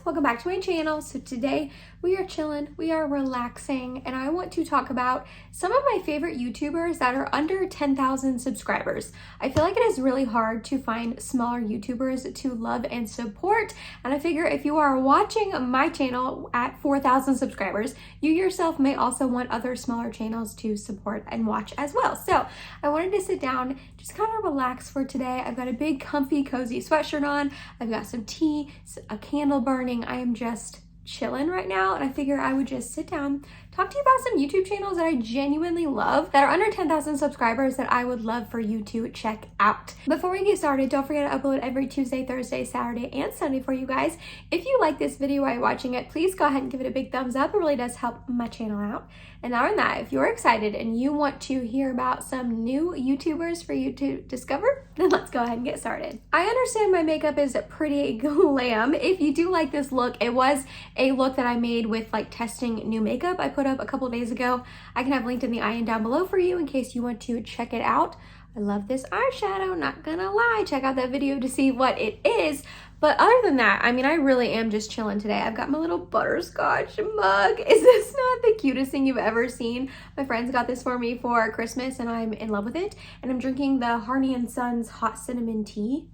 welcome back to my channel. So today we are chilling, we are relaxing, and I want to talk about some of my favorite YouTubers that are under 10,000 subscribers. I feel like it is really hard to find smaller YouTubers to love and support, and I figure if you are watching my channel at 4,000 subscribers, you yourself may also want other smaller channels to support and watch as well. So I wanted to sit down, just kind of relax for today. I've got a big comfy cozy sweatshirt on, I've got some tea, a candle burning. I am just chilling right now, and I figure I would just sit down, talk to you about some YouTube channels that I genuinely love that are under 10,000 subscribers that I would love for you to check out. Before we get started, don't forget to upload every Tuesday, Thursday, Saturday, and Sunday for you guys. If you like this video while you're watching it, please go ahead and give it a big thumbs up. It really does help my channel out. And not only that, if you're excited and you want to hear about some new YouTubers for you to discover, then let's go ahead and get started. I understand my makeup is pretty glam. If you do like this look, it was a look that I made with like testing new makeup I put up a couple days ago. I can have linked in the eye and down below for you in case you want to check it out. I love this eyeshadow, not gonna lie. Check out that video to see what it is. But other than that, I mean, I really am just chilling today. I've got my little butterscotch mug. Is this not the cutest thing you've ever seen? My friends got this for me for Christmas and I'm in love with it. And I'm drinking the Harney & Sons hot cinnamon tea.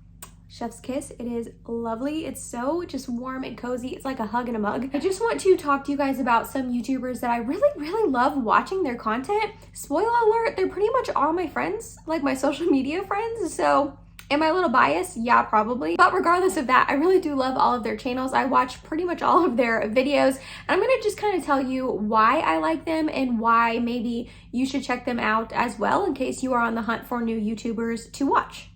Chef's kiss. It is lovely. It's so just warm and cozy. It's like a hug in a mug. I just want to talk to you guys about some YouTubers that I really love watching their content. Spoiler alert, they're pretty much all my friends, like my social media friends. So am I a little biased? Yeah, probably. But regardless of that, I really do love all of their channels. I watch pretty much all of their videos. And I'm gonna just kind of tell you why I like them and why maybe you should check them out as well in case you are on the hunt for new YouTubers to watch.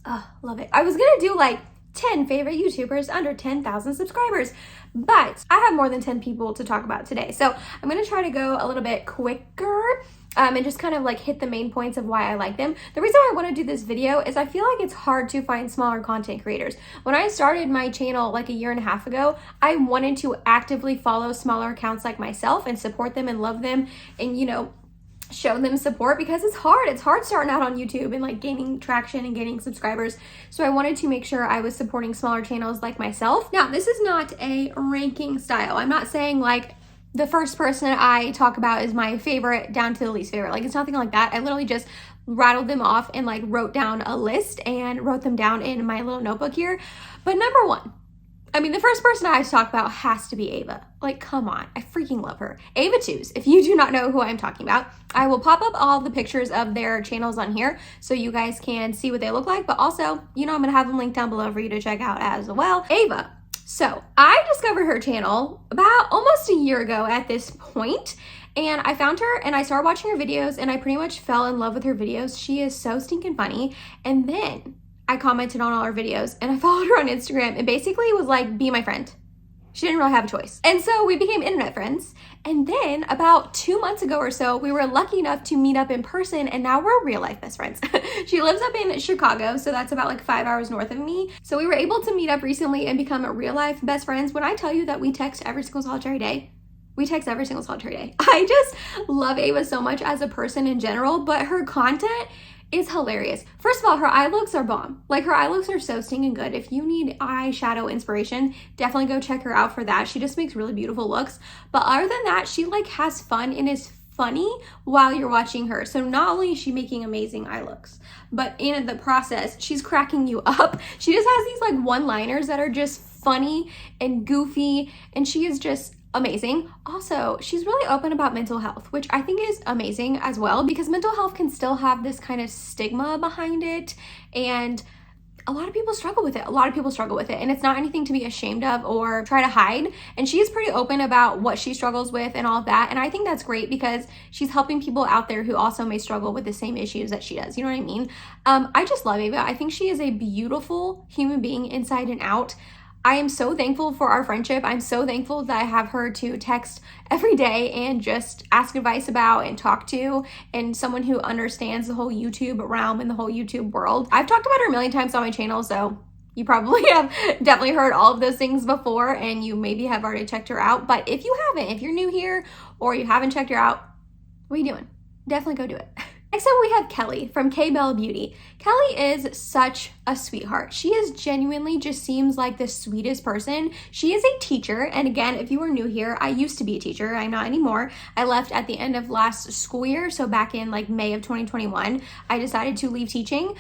Oh, love it. I was gonna do like 10 favorite YouTubers under 10,000 subscribers, but I have more than 10 people to talk about today. So I'm gonna try to go a little bit quicker and just kind of like hit the main points of why I like them. The reason why I want to do this video is I feel like it's hard to find smaller content creators. When I started my channel like a year and a half ago, I wanted to actively follow smaller accounts like myself and support them and love them and, you know, show them support because it's hard. It's hard starting out on YouTube and like gaining traction and gaining subscribers. So I wanted to make sure I was supporting smaller channels like myself. Now, this is not a ranking style. I'm not saying like the first person I talk about is my favorite down to the least favorite. Like it's nothing like that. I literally just rattled them off and like wrote down a list and wrote them down in my little notebook here. But number one, I mean, the first person I talk about has to be Ava. Like, come on. I freaking love her. Ava Twos. If you do not know who I'm talking about, I will pop up all the pictures of their channels on here so you guys can see what they look like. But also, you know, I'm going to have them linked down below for you to check out as well. Ava. So I discovered her channel about almost a year ago at this point. And I found her and I started watching her videos and I pretty much fell in love with her videos. She is so stinking funny. And then I commented on all her videos and I followed her on Instagram and basically was like, be my friend. She didn't really have a choice. And so we became internet friends. And then about 2 months ago or so, we were lucky enough to meet up in person and now we're real life best friends. She lives up in Chicago, so that's about like 5 hours north of me. So we were able to meet up recently and become real life best friends. When I tell you that we text every single solitary day, we text every single solitary day. I just love Ava so much as a person in general, but her content is hilarious. First of all, her eye looks are bomb. Like her eye looks are so stinking good. If you need eyeshadow inspiration, definitely go check her out for that. She just makes really beautiful looks. But other than that, she like has fun and is funny while you're watching her. So not only is she making amazing eye looks, but in the process, she's cracking you up. She just has these like one-liners that are just funny and goofy, and she is just amazing. Also, she's really open about mental health, which I think is amazing as well because mental health can still have this kind of stigma behind it, and a lot of people struggle with it. And it's not anything to be ashamed of or try to hide. And she is pretty open about what she struggles with and all of that. And I think that's great because she's helping people out there who also may struggle with the same issues that she does. You know what I mean? I just love Ava. I think she is a beautiful human being inside and out. I am so thankful for our friendship. I'm so thankful that I have her to text every day and just ask advice about and talk to, and someone who understands the whole YouTube realm and the whole YouTube world. I've talked about her a million times on my channel, so you probably have definitely heard all of those things before and you maybe have already checked her out. But if you haven't, if you're new here or you haven't checked her out, what are you doing? Definitely go do it. Next up, we have Kelly from K-Bell Beauty. Kelly is such a sweetheart. She is genuinely just seems like the sweetest person. She is a teacher. And again, if you are new here, I used to be a teacher. I'm not anymore. I left at the end of last school year. So back in like May of 2021, I decided to leave teaching.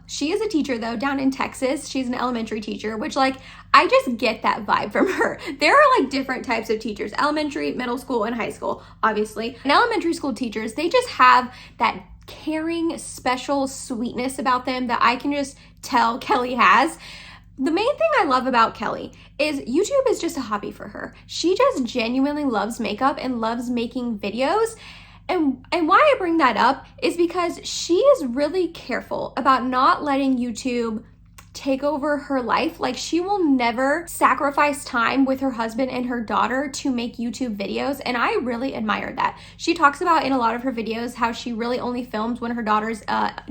She is a teacher though, down in Texas. She's an elementary teacher, which like, I just get that vibe from her. There are like different types of teachers, elementary, middle school, and high school, obviously. And elementary school teachers, they just have that caring, special sweetness about them that I can just tell Kelly has. The main thing I love about Kelly is YouTube is just a hobby for her. She just genuinely loves makeup and loves making videos. And why I bring that up is because she is really careful about not letting YouTube take over her life. Like, she will never sacrifice time with her husband and her daughter to make YouTube videos, and I really admire that. She talks about in a lot of her videos how she really only films when her daughter's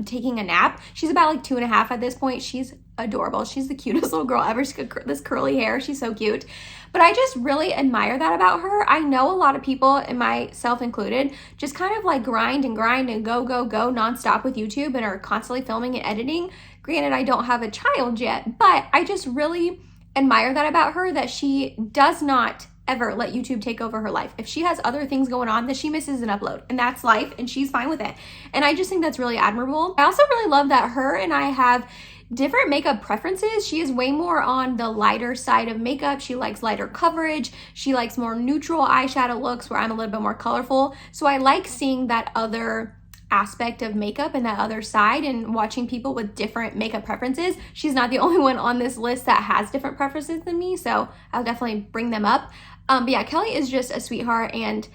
taking a nap. She's about like 2.5 at this point. She's adorable. She's the cutest little girl ever. She's got this curly hair. She's so cute. But I just really admire that about her. I know a lot of people, and myself included, just kind of like grind and go nonstop with YouTube and are constantly filming and editing. Granted, I don't have a child yet, but I just really admire that about her, that she does not ever let YouTube take over her life. If she has other things going on, that she misses an upload, and that's life, and she's fine with it. And I just think that's really admirable. I also really love that her and I have different makeup preferences. She is way more on the lighter side of makeup. She likes lighter coverage. She likes more neutral eyeshadow looks where I'm a little bit more colorful. So I like seeing that other aspect of makeup and that other side, and watching people with different makeup preferences. She's not the only one on this list that has different preferences than me, so I'll definitely bring them up. But yeah, Kelly is just a sweetheart, and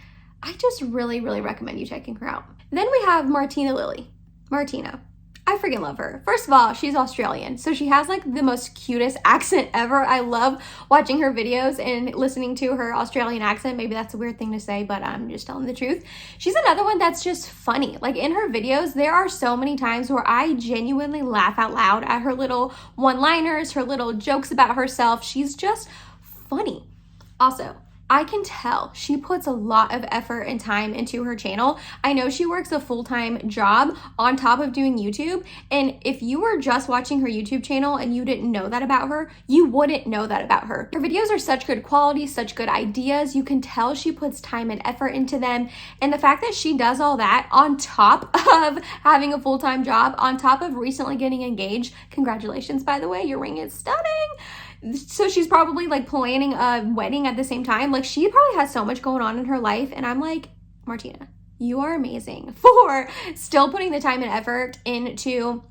I just really, really recommend you checking her out. Then we have Martina Lilly. Martina. I freaking love her. First of all, she's Australian, so she has like the most cutest accent ever. I love watching her videos and listening to her Australian accent. Maybe that's a weird thing to say, but I'm just telling the truth. She's another one that's just funny. Like, in her videos, there are so many times where I genuinely laugh out loud at her little one-liners, her little jokes about herself. She's just funny. Also, I can tell she puts a lot of effort and time into her channel. I know she works a full-time job on top of doing YouTube, and if you were just watching her YouTube channel and you didn't know that about her, you wouldn't know that about her. Her videos are such good quality, such good ideas. You can tell she puts time and effort into them, and the fact that she does all that on top of having a full-time job, on top of recently getting engaged. Congratulations, by the way, your ring is stunning. So she's probably like planning a wedding at the same time. Like, she probably has so much going on in her life, and I'm like, Martina, you are amazing for still putting the time and effort into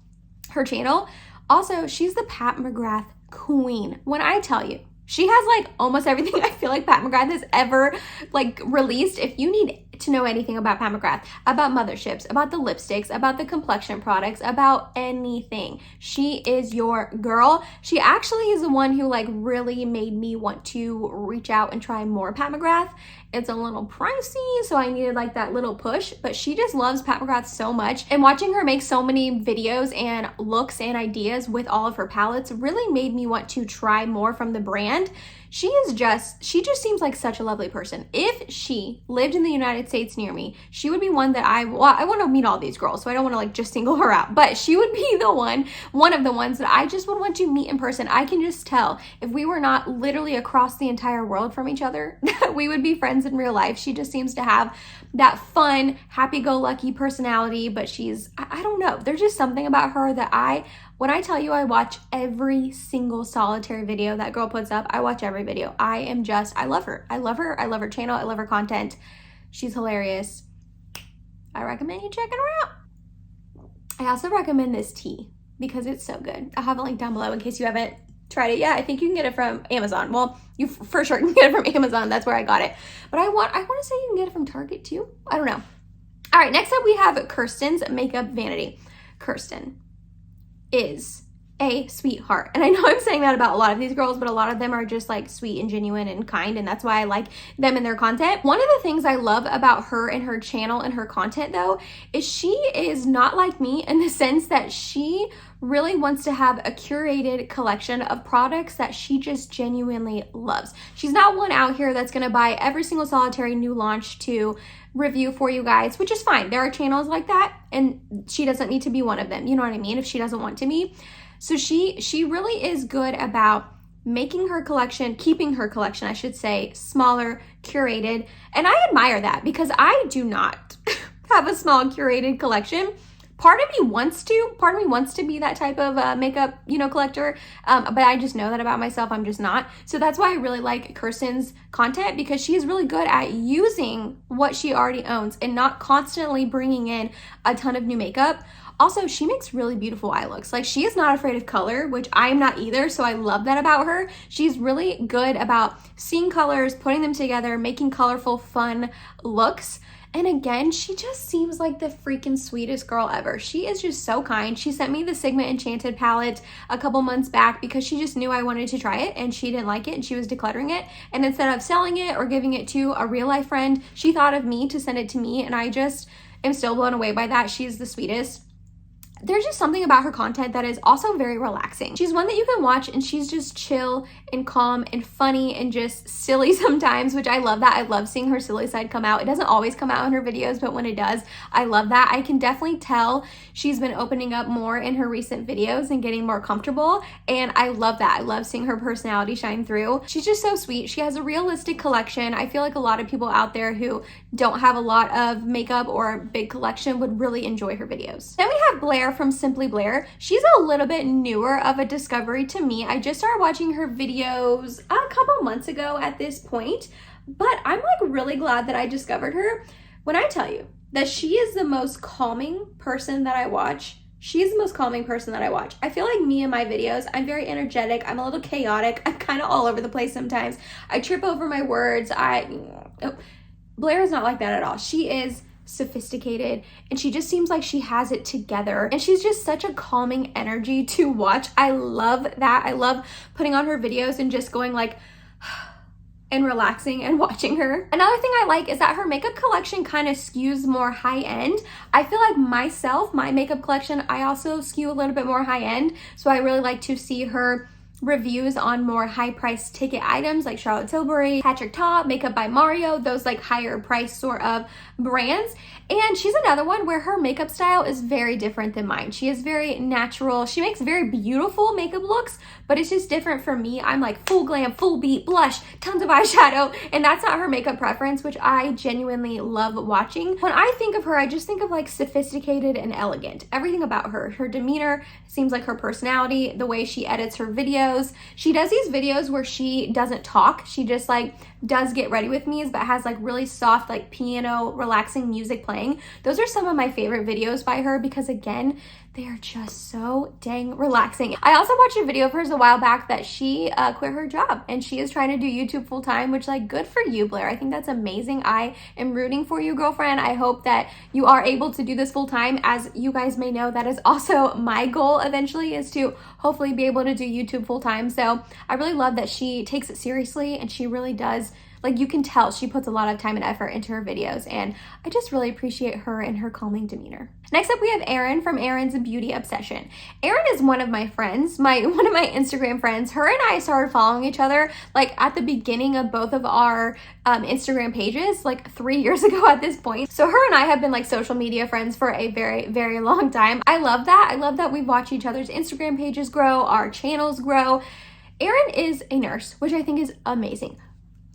her channel. Also, she's the Pat McGrath queen. When I tell you, she has like almost everything I feel like Pat McGrath has ever like released. If you need to know anything about Pat McGrath, about motherships, about the lipsticks, about the complexion products, about anything, she is your girl. She actually is the one who like really made me want to reach out and try more Pat McGrath. It's a little pricey, so I needed like that little push, but she just loves Pat McGrath so much, and watching her make so many videos and looks and ideas with all of her palettes really made me want to try more from the brand. She just seems like such a lovely person. If she lived in the United States near me, she would be one that I want to meet all these girls, so I don't want to like just single her out, but she would be the one of the ones that I just would want to meet in person. I can just tell if we were not literally across the entire world from each other, that we would be friends in real life. She just seems to have that fun, happy-go-lucky personality, but I don't know. There's just something about her that when I tell you I watch every single solitary video that girl puts up, I watch every video. I love her. I love her. I love her channel. I love her content. She's hilarious. I recommend you checking her out. I also recommend this tea because it's so good. I'll have a link down below in case you haven't tried it yet. I think you can get it from Amazon. Well, you for sure can get it from Amazon. That's where I got it. But I want to say you can get it from Target too. I don't know. All right, next up we have Kirsten's Makeup Vanity. Kirsten is a sweetheart. And I know I'm saying that about a lot of these girls, but a lot of them are just like sweet and genuine and kind, and that's why I like them and their content. One of the things I love about her and her channel and her content though is she is not like me in the sense that she really wants to have a curated collection of products that she just genuinely loves. She's not one out here that's gonna buy every single solitary new launch to review for you guys, which is fine. There are channels like that, and she doesn't need to be one of them. You know what I mean? If she doesn't want to be. So she really is good about making her collection, keeping her collection, I should say, smaller, curated. And I admire that because I do not have a small curated collection. Part of me wants to be that type of makeup, collector. But I just know that about myself. I'm just not. So that's why I really like Kirsten's content, because she is really good at using what she already owns and not constantly bringing in a ton of new makeup. Also, she makes really beautiful eye looks. Like, she is not afraid of color, which I am not either, so I love that about her. She's really good about seeing colors, putting them together, making colorful, fun looks. And again, she just seems like the freaking sweetest girl ever. She is just so kind. She sent me the Sigma Enchanted palette a couple months back because she just knew I wanted to try it and she didn't like it and she was decluttering it. And instead of selling it or giving it to a real life friend, she thought of me to send it to me, and I just am still blown away by that. She's the sweetest. There's just something about her content that is also very relaxing. She's one that you can watch and she's just chill and calm and funny and just silly sometimes, which I love that. I love seeing her silly side come out. It doesn't always come out in her videos, but when it does, I love that. I can definitely tell she's been opening up more in her recent videos and getting more comfortable, and I love that. I love seeing her personality shine through. She's just so sweet. She has a realistic collection. I feel like a lot of people out there who don't have a lot of makeup or a big collection would really enjoy her videos. Then we have Blaire from Simply Blair. She's a little bit newer of a discovery to me. I just started watching her videos a couple months ago at this point, but I'm like really glad that I discovered her. When I tell you that she is the most calming person that I watch, she's the most calming person that I watch. I feel like me in my videos, I'm very energetic. I'm a little chaotic. I'm kind of all over the place sometimes. I trip over my words. Blaire is not like that at all. She is sophisticated and she just seems like she has it together, and she's just such a calming energy to watch. I love that. I love putting on her videos and just going like and relaxing and watching her. Another thing I like is that her makeup collection kind of skews more high end. I feel like myself, my makeup collection, I also skew a little bit more high end, so I really like to see her reviews on more high price ticket items like Charlotte Tilbury, Patrick Ta, Makeup by Mario, those like higher price sort of brands. And she's another one where her makeup style is very different than mine. She is very natural. She makes very beautiful makeup looks, but it's just different for me. I'm like full glam, full beat, blush, tons of eyeshadow, and that's not her makeup preference, which I genuinely love watching. When I think of her, I just think of like sophisticated and elegant. Everything about her, her demeanor seems like her personality, the way she edits her videos. She does these videos where she doesn't talk. She just like does get ready with me's, but has like really soft like piano relaxing music playing. Those are some of my favorite videos by her because again, they are just so dang relaxing. I also watched a video of hers a while back that she quit her job and she is trying to do YouTube full time, which like good for you, Blaire. I think that's amazing. I am rooting for you, girlfriend. I hope that you are able to do this full time. As you guys may know, that is also my goal eventually, is to hopefully be able to do YouTube full time. So I really love that she takes it seriously and she really does. Like, you can tell she puts a lot of time and effort into her videos, and I just really appreciate her and her calming demeanor. Next up, we have Erin from Erin's Beauty Obsession. Erin is one of my friends, one of my Instagram friends. Her and I started following each other like at the beginning of both of our Instagram pages, like 3 years ago at this point. So her and I have been like social media friends for a very, very long time. I love that. I love that we watch each other's Instagram pages grow, our channels grow. Erin is a nurse, which I think is amazing.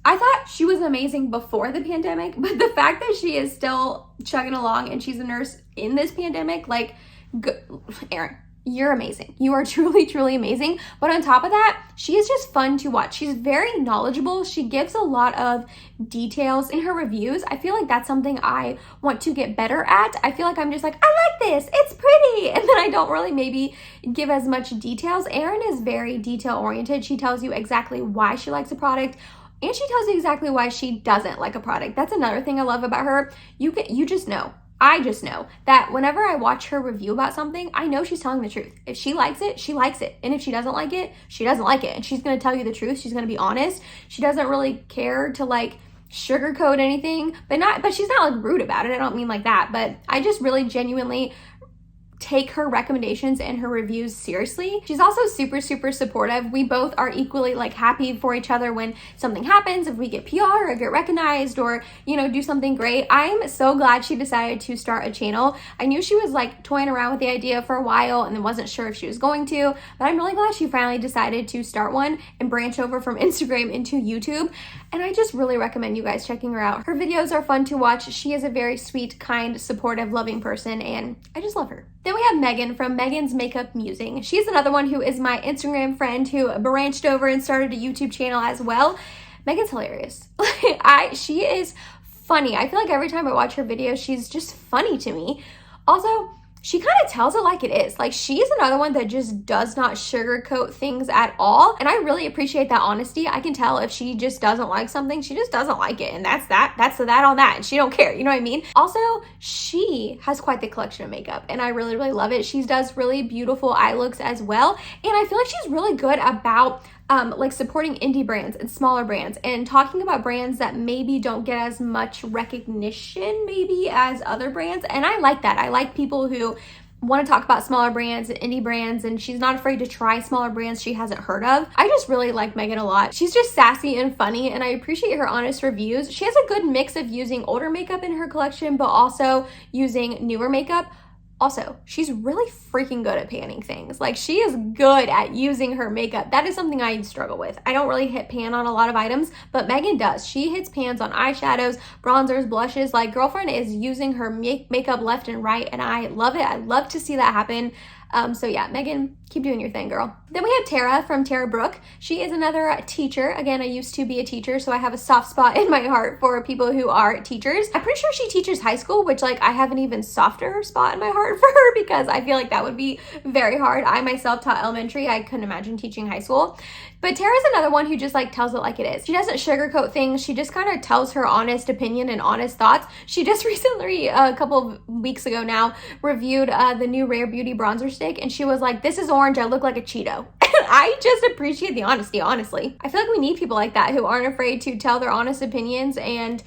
I thought she was amazing before the pandemic, but the fact that she is still chugging along and she's a nurse in this pandemic, like, good. Erin, you're amazing. You are truly, truly amazing. But on top of that, she is just fun to watch. She's very knowledgeable. She gives a lot of details in her reviews. I feel like that's something I want to get better at. I feel like I'm just like, I like this, it's pretty. And then I don't really maybe give as much details. Erin is very detail oriented. She tells you exactly why she likes a product, and she tells you exactly why she doesn't like a product. That's another thing I love about her. You just know. I just know that whenever I watch her review about something, I know she's telling the truth. If she likes it, she likes it. And if she doesn't like it, she doesn't like it. And she's going to tell you the truth. She's going to be honest. She doesn't really care to like sugarcoat anything, but she's not like rude about it. I don't mean like that, but I just really genuinely take her recommendations and her reviews seriously. She's also super, super supportive. We both are equally like happy for each other when something happens, if we get PR or get recognized or, you know, do something great. I'm so glad she decided to start a channel. I knew she was like toying around with the idea for a while and then wasn't sure if she was going to, but I'm really glad she finally decided to start one and branch over from Instagram into YouTube. And I just really recommend you guys checking her out. Her videos are fun to watch. She is a very sweet, kind, supportive, loving person, and I just love her. Then we have Megan from Megan's Makeup Musing. She's another one who is my Instagram friend who branched over and started a YouTube channel as well. Megan's hilarious. She is funny. I feel like every time I watch her videos, she's just funny to me. Also, she kind of tells it like it is. Like, she's another one that just does not sugarcoat things at all. And I really appreciate that honesty. I can tell if she just doesn't like something, she just doesn't like it. And that's that on that. And she don't care. You know what I mean? Also, she has quite the collection of makeup and I really, really love it. She does really beautiful eye looks as well. And I feel like she's really good about like supporting indie brands and smaller brands and talking about brands that maybe don't get as much recognition maybe as other brands. And I like that. I like people who want to talk about smaller brands and indie brands, and she's not afraid to try smaller brands she hasn't heard of. I just really like Megan a lot. She's just sassy and funny, and I appreciate her honest reviews. She has a good mix of using older makeup in her collection, but also using newer makeup. Also, she's really freaking good at panning things. Like, she is good at using her makeup. That is something I struggle with. I don't really hit pan on a lot of items, but Megan does. She hits pans on eyeshadows, bronzers, blushes. Like, girlfriend is using her makeup left and right, and I love it. I love to see that happen. So yeah, Megan, keep doing your thing, girl. Then we have Tara from Tara Brooke. She is another teacher. Again, I used to be a teacher, so I have a soft spot in my heart for people who are teachers. I'm pretty sure she teaches high school, which like I have an even softer spot in my heart for her because I feel like that would be very hard. I myself taught elementary. I couldn't imagine teaching high school. But Tara's another one who just like tells it like it is. She doesn't sugarcoat things. She just kind of tells her honest opinion and honest thoughts. She just recently, a couple of weeks ago now, reviewed the new Rare Beauty bronzer stick, and she was like, "This is orange, I look like a Cheeto." I just appreciate the honesty, honestly. I feel like we need people like that who aren't afraid to tell their honest opinions, and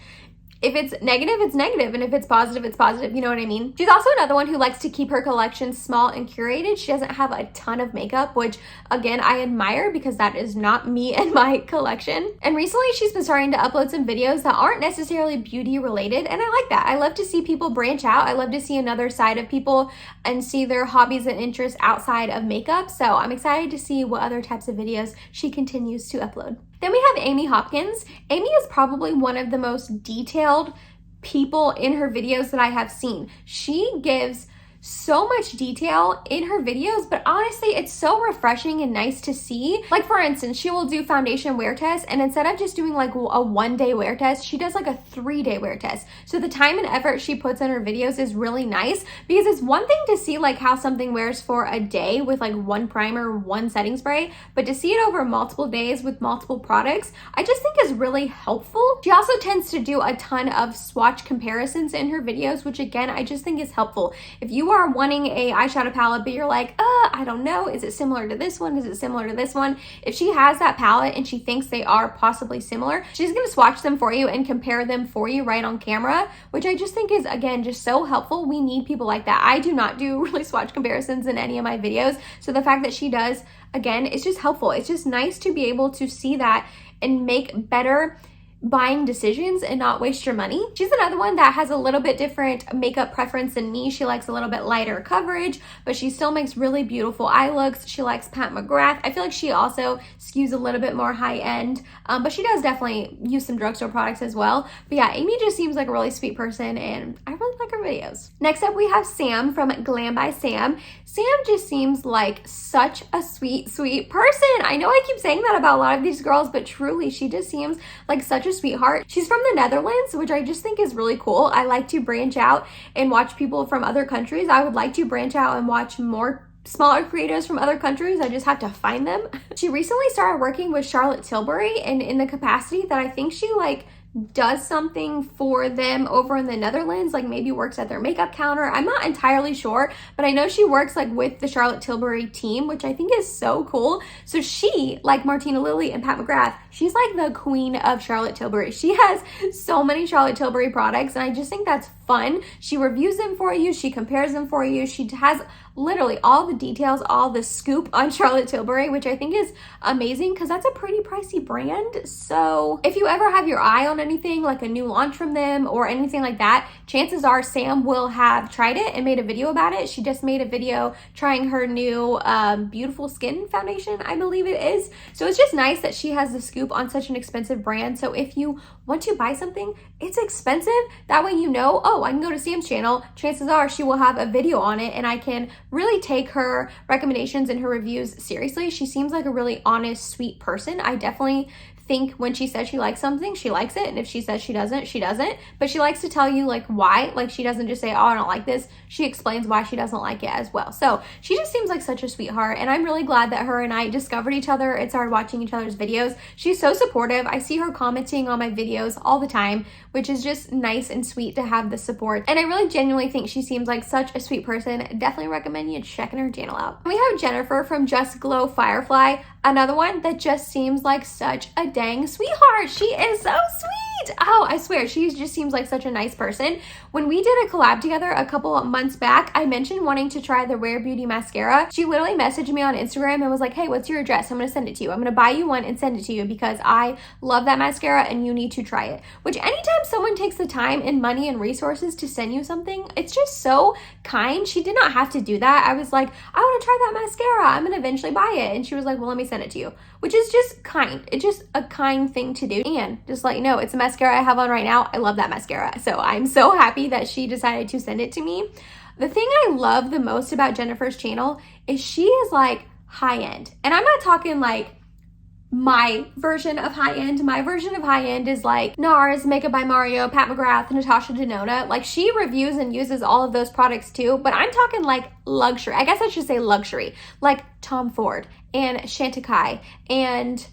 if it's negative, it's negative, and if it's positive, it's positive. You know what I mean? She's also another one who likes to keep her collection small and curated. She doesn't have a ton of makeup, which again, I admire because that is not me and my collection. And recently she's been starting to upload some videos that aren't necessarily beauty related, and I like that. I love to see people branch out. I love to see another side of people and see their hobbies and interests outside of makeup. So I'm excited to see what other types of videos she continues to upload. Then we have Amy Hopkins. Amy is probably one of the most detailed people in her videos that I have seen. She gives so much detail in her videos, but honestly, it's so refreshing and nice to see. Like, for instance, she will do foundation wear test, and instead of just doing like a 1-day wear test, she does like a 3-day wear test. So the time and effort she puts in her videos is really nice, because it's one thing to see like how something wears for a day with like one primer, one setting spray, but to see it over multiple days with multiple products, I just think is really helpful. She also tends to do a ton of swatch comparisons in her videos, which again, I just think is helpful. If you are wanting a eyeshadow palette, but you're like, I don't know, is it similar to this one? Is it similar to this one? If she has that palette and she thinks they are possibly similar, she's gonna swatch them for you and compare them for you right on camera, which I just think is, again, just so helpful. We need people like that. I do not do really swatch comparisons in any of my videos, so the fact that she does, again, it's just helpful. It's just nice to be able to see that and make better buying decisions and not waste your money. She's another one that has a little bit different makeup preference than me. She likes a little bit lighter coverage, but she still makes really beautiful eye looks. She likes Pat McGrath. I feel like she also skews a little bit more high end, but she does definitely use some drugstore products as well. But yeah, Amy just seems like a really sweet person, and I really like her videos. Next up, we have Sam from Glam by Sam. Sam just seems like such a sweet, sweet person. I know I keep saying that about a lot of these girls, but truly, she just seems like such a sweetheart. She's from the Netherlands, which I just think is really cool. I like to branch out and watch people from other countries. I would like to branch out and watch more smaller creators from other countries. I just have to find them. She recently started working with Charlotte Tilbury, and in the capacity that I think she like does something for them over in the Netherlands, like maybe works at their makeup counter. I'm not entirely sure, but I know she works like with the Charlotte Tilbury team, which I think is so cool. So she, like Martina Lilly and Pat McGrath, she's like the queen of Charlotte Tilbury. She has so many Charlotte Tilbury products, and I just think that's fun. She reviews them for you, she compares them for you, she has literally all the details, all the scoop on Charlotte Tilbury, which I think is amazing because that's a pretty pricey brand. So if you ever have your eye on anything like a new launch from them or anything like that, chances are Sam will have tried it and made a video about it. She just made a video trying her new Beautiful Skin foundation, I believe it is. So it's just nice that she has the scoop on such an expensive brand. So if you want to buy something, it's expensive, that way you know, oh, I can go to Sam's channel, chances are she will have a video on it, and I can really take her recommendations and her reviews seriously. She seems like a really honest, sweet person. I definitely think when she says she likes something, she likes it, and if she says she doesn't, she doesn't. But she likes to tell you like why. Like she doesn't just say, oh, I don't like this. She explains why she doesn't like it as well. So she just seems like such a sweetheart, and I'm really glad that her and I discovered each other and started watching each other's videos. She's so supportive. I see her commenting on my videos all the time, which is just nice and sweet to have the support. And I really genuinely think she seems like such a sweet person. Definitely recommend you checking her channel out. We have Jennifer from Just Glow Firefly, another one that just seems like such a dang sweetheart. She is so sweet. Oh, I swear, she just seems like such a nice person. When we did a collab together a couple of months back, I mentioned wanting to try the Rare Beauty mascara. She literally messaged me on Instagram and was like, hey, what's your address? I'm gonna send it to you. I'm gonna buy you one and send it to you because I love that mascara and you need to try it. Which anytime someone takes the time and money and resources to send you something, it's just so kind. She did not have to do that. I was like, I want to try that mascara. I'm gonna eventually buy it. And she was like, well, let me send it to you, which is just kind. It's just a kind thing to do. And just let you know, it's a mascara I have on right now. I love that mascara. So I'm so happy that she decided to send it to me. The thing I love the most about Jennifer's channel is she is like high end. And I'm not talking like my version of high end. My version of high end is like NARS, Makeup by Mario, Pat McGrath, Natasha Denona. Like she reviews and uses all of those products too, but I'm talking like luxury. I guess I should say luxury, like Tom Ford and Chantecaille and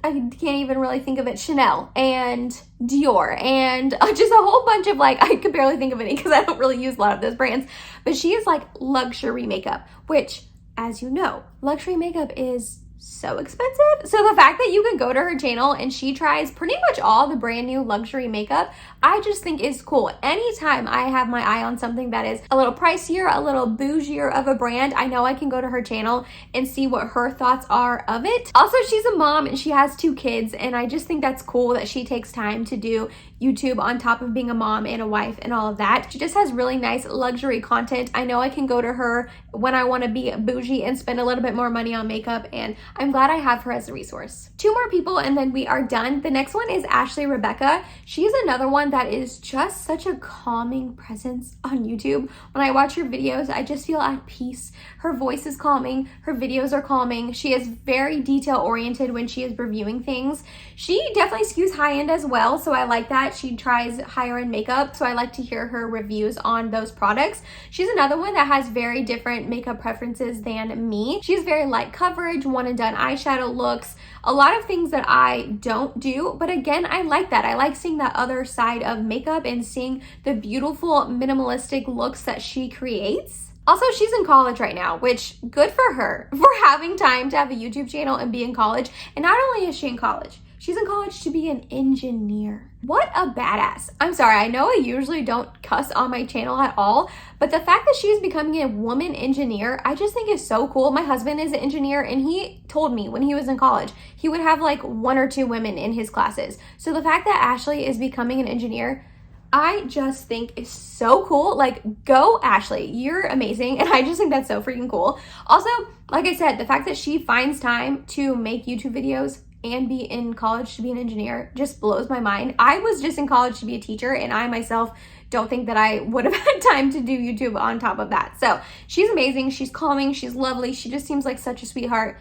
I can't even really think of it, Chanel and Dior and just a whole bunch of like, I could barely think of any because I don't really use a lot of those brands, but she is like luxury makeup, which as you know, luxury makeup is so expensive. So the fact that you can go to her channel and she tries pretty much all the brand new luxury makeup, I just think is cool. Anytime I have my eye on something that is a little pricier, a little bougier of a brand, I know I can go to her channel and see what her thoughts are of it. Also, she's a mom and she has 2 kids, and I just think that's cool that she takes time to do YouTube on top of being a mom and a wife and all of that. She just has really nice luxury content. I know I can go to her when I want to be bougie and spend a little bit more money on makeup, and I'm glad I have her as a resource. 2 more people and then we are done. The next one is Ashley Rebecca. She's another one that is just such a calming presence on YouTube. When I watch her videos, I just feel at peace. Her voice is calming, her videos are calming. She is very detail oriented when she is reviewing things. She definitely skews high end as well, so I like that. She tries higher end makeup, so I like to hear her reviews on those products. She's another one that has very different makeup preferences than me. She's very light coverage, one and done eyeshadow looks, a lot of things that I don't do, but again, I like that. I like seeing that other side of makeup and seeing the beautiful minimalistic looks that she creates. Also, she's in college right now, which good for her for having time to have a YouTube channel and be in college. And not only is she in college, she's in college to be an engineer. What a badass. I'm sorry, I know I usually don't cuss on my channel at all, but the fact that she's becoming a woman engineer, I just think is so cool. My husband is an engineer, and he told me when he was in college, he would have like 1 or 2 women in his classes. So the fact that Ashley is becoming an engineer, I just think is so cool. Like, go Ashley, you're amazing. And I just think that's so freaking cool. Also, like I said, the fact that she finds time to make YouTube videos and be in college to be an engineer just blows my mind. I was just in college to be a teacher, and I myself don't think that I would have had time to do YouTube on top of that. So she's amazing. She's calming. She's lovely. She just seems like such a sweetheart.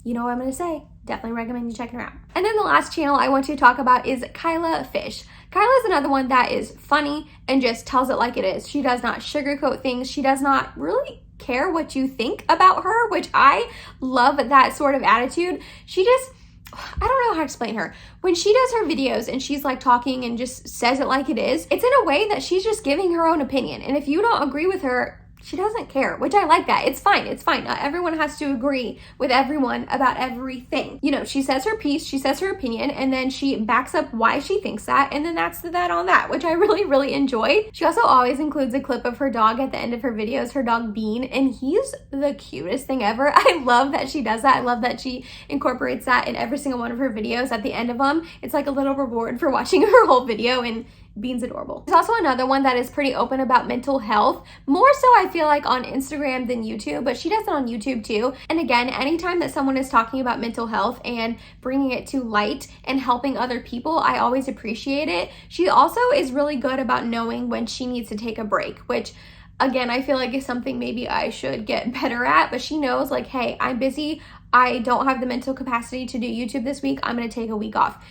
You know what I'm going to say. Definitely recommend you checking her out. And then the last channel I want to talk about is Kyla Fish. Kyla is another one that is funny and just tells it like it is. She does not sugarcoat things. She does not really care what you think about her, which I love that sort of attitude. She just, I don't know how to explain her. When she does her videos and she's like talking and just says it like it is, it's in a way that she's just giving her own opinion. And if you don't agree with her, she doesn't care, which I like that. It's fine. It's fine. Not everyone has to agree with everyone about everything. You know, she says her piece, she says her opinion, and then she backs up why she thinks that, and then that's that on that, which I really, really enjoy. She also always includes a clip of her dog at the end of her videos, her dog Bean, and he's the cutest thing ever. I love that she does that. I love that she incorporates that in every single one of her videos. At the end of them, it's like a little reward for watching her whole video, and Bean's adorable. There's also another one that is pretty open about mental health, more so I feel like on Instagram than YouTube, but she does it on YouTube too. And again, anytime that someone is talking about mental health and bringing it to light and helping other people, I always appreciate it. She also is really good about knowing when she needs to take a break, which again, I feel like is something maybe I should get better at, but she knows like, hey, I'm busy. I don't have the mental capacity to do YouTube this week. I'm going to take a week off.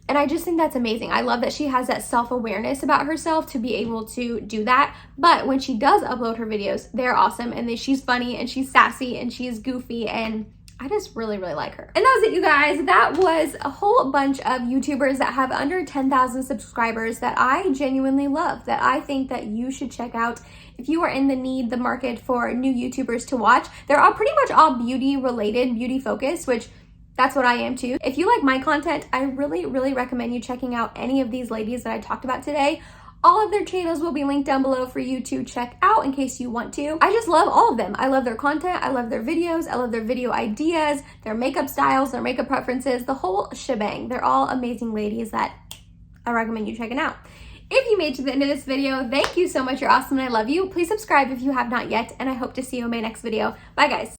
And I just think that's amazing. I love that she has that self-awareness about herself to be able to do that. But when she does upload her videos, they're awesome. And she's funny and she's sassy and she's goofy, and I just really, really like her. And that was it, you guys. That was a whole bunch of YouTubers that have under 10,000 subscribers that I genuinely love, that I think that you should check out if you are in the market for new YouTubers to watch. They're all pretty much all beauty related, beauty focused, which that's what I am too. If you like my content, I really, really recommend you checking out any of these ladies that I talked about today. All of their channels will be linked down below for you to check out in case you want to. I just love all of them. I love their content. I love their videos. I love their video ideas, their makeup styles, their makeup preferences, the whole shebang. They're all amazing ladies that I recommend you checking out. If you made it to the end of this video, thank you so much. You're awesome and I love you. Please subscribe if you have not yet, and I hope to see you in my next video. Bye, guys.